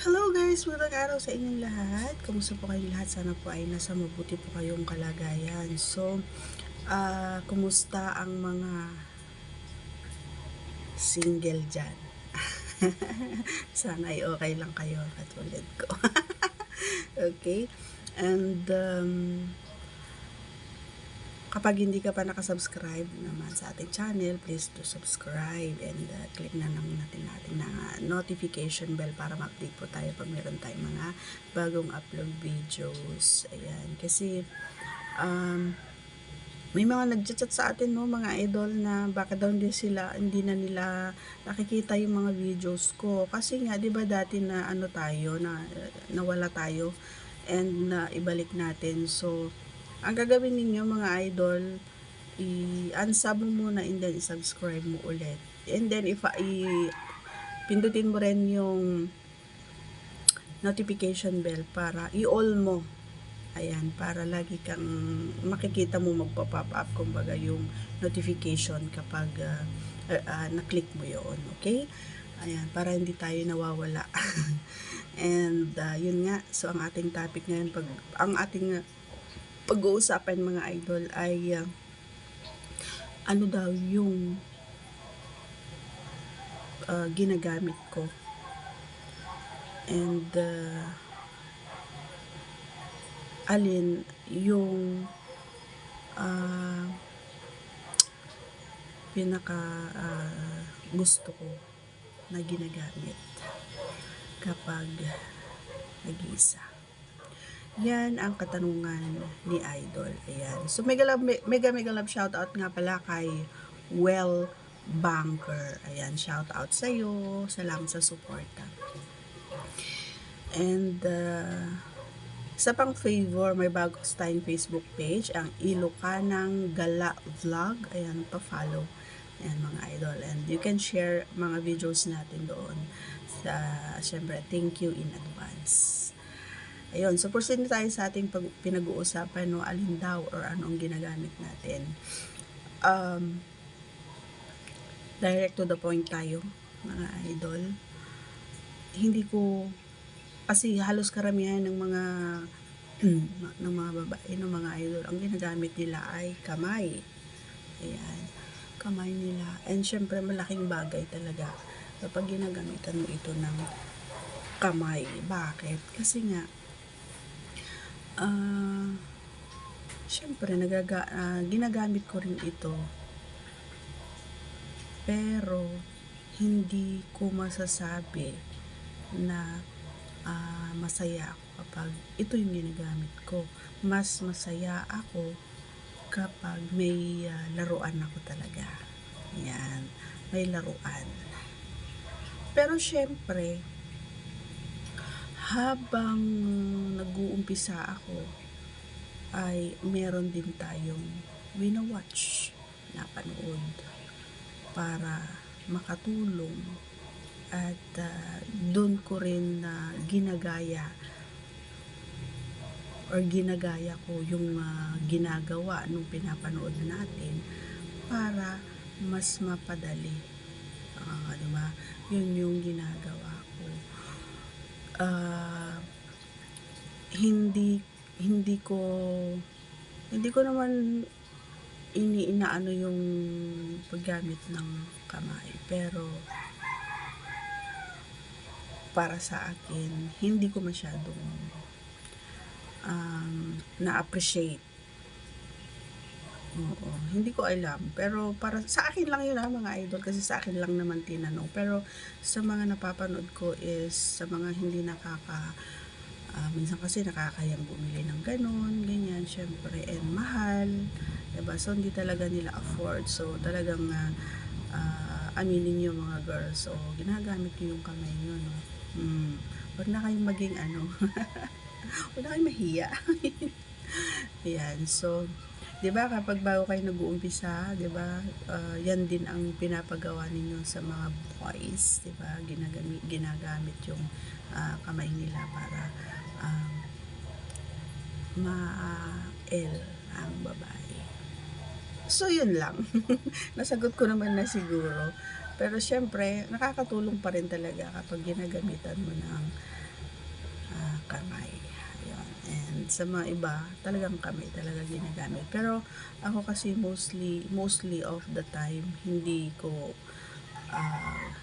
Hello guys! Magandang araw sa inyong lahat. Kamusta po kayong lahat? Sana po ay nasa mabuti po kayong kalagayan. So, kumusta ang mga single dyan? Sana ay okay lang kayo katulad ko. Okay? And, kapag hindi ka pa nakasubscribe naman sa ating channel, please do subscribe and click na lang natin na notification bell para ma-update po tayo pag meron tayong mga bagong upload videos. Ayan. Kasi, may mga nagchat-chat sa atin, no, mga idol, na bakit daw hindi na nila nakikita yung mga videos ko. Kasi nga, di ba dati na nawala tayo and na ibalik natin. So, ang gagawin ninyo mga idol, i-unsub mo muna and then i-subscribe mo ulit. And then pindutin mo rin yung notification bell para i-all mo. Ayan, para lagi kang makikita mo magpa-pop up kumbaga yung notification kapag na-click mo yon, okay? Ayan, para hindi tayo nawawala. And yun nga, so ang ating topic ngayon, ang ating pag-uusapan mga idol ay ano daw yung ginagamit ko. And alin yung pinaka gusto ko na ginagamit kapag nag-iisa. Yan ang katanungan ni Idol. Ayan. So, mega love shoutout nga pala kay Well Banker. Ayan, shoutout sa iyo. Salamat sa suporta. And, sa pang favor, may bago tayong Facebook page, ang Ilocanang Gala Vlog. Ayan, pa-follow. Ayan, mga idol. And you can share mga videos natin doon. Siyempre, thank you in advance. Ayun, so proceed tayo sa ating pinag-uusapan, no, alin daw or anong ginagamit natin. Direct to the point tayo, mga idol. Hindi ko, kasi halos karamihan ng mga babae, ng mga idol, ang ginagamit nila ay kamay. Ayan, kamay nila. And syempre, malaking bagay talaga kapag ginagamitan mo ito ng kamay. Bakit? Kasi nga, syempre ginagamit ko rin ito, pero hindi ko masasabi na masaya ako kapag ito yung ginagamit ko. Mas masaya ako kapag may laruan ako talaga. Yan, may laruan. Pero syempre, habang nag-uumpisa ako, ay meron din tayong winawatch, napanood, para makatulong. At doon ko rin ginagaya ko yung ginagawa nung pinapanood natin para mas mapadali. Diba? Yun yung ginagawa ko. Hindi ko naman inaano yung paggamit ng kamay, pero para sa akin hindi ko masyadong na-appreciate. Oo, hindi ko alam, pero para sa akin lang yun mga idol, kasi sa akin lang naman tinanong. Pero sa mga napapanood ko is sa mga hindi minsan kasi nakakayang bumili ng ganon, ganyan, syempre, and mahal, diba? So hindi talaga nila afford. So talagang aminin nyo mga girls, so ginagamit nyo yung kamay nyo, no? Huwag na kayong maging huwag na kayong mahiya. Ayan, so 'di ba kapag bago kayo nag-uumpisa, 'di ba? Yan din ang pinapagawa ninyo sa mga boys, 'di ba? Ginagamit yung kamay nila para ma-el ang babae. So yun lang. Nasagot ko naman na siguro. Pero syempre, nakakatulong pa rin talaga kapag ginagamitan mo ng kamay. Ayun. And sa mga iba, talagang kamay talaga ginagamit. Pero ako kasi mostly of the time, ah,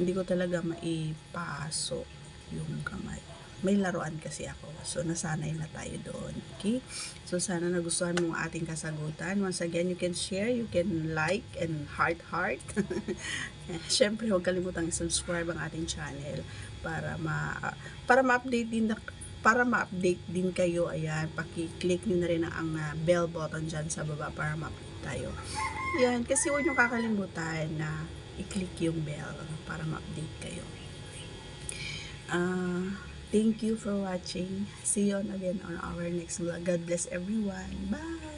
hindi ko talaga maipasok yung kamay. May laruan kasi ako. So, nasanay na tayo doon. Okay? So, sana nagustuhan mo ang ating kasagutan. Once again, you can share, you can like, and heart. Siyempre, huwag kalimutang subscribe ang ating channel para ma-update din kayo. Ayan, paki-click nyo na rin ang bell button dyan sa baba para ma-update tayo. Yan, kasi huwag nyo kakalimutan na i-click yung bell para ma-update kayo. Thank you for watching. See you on again on our next vlog. God bless everyone. Bye!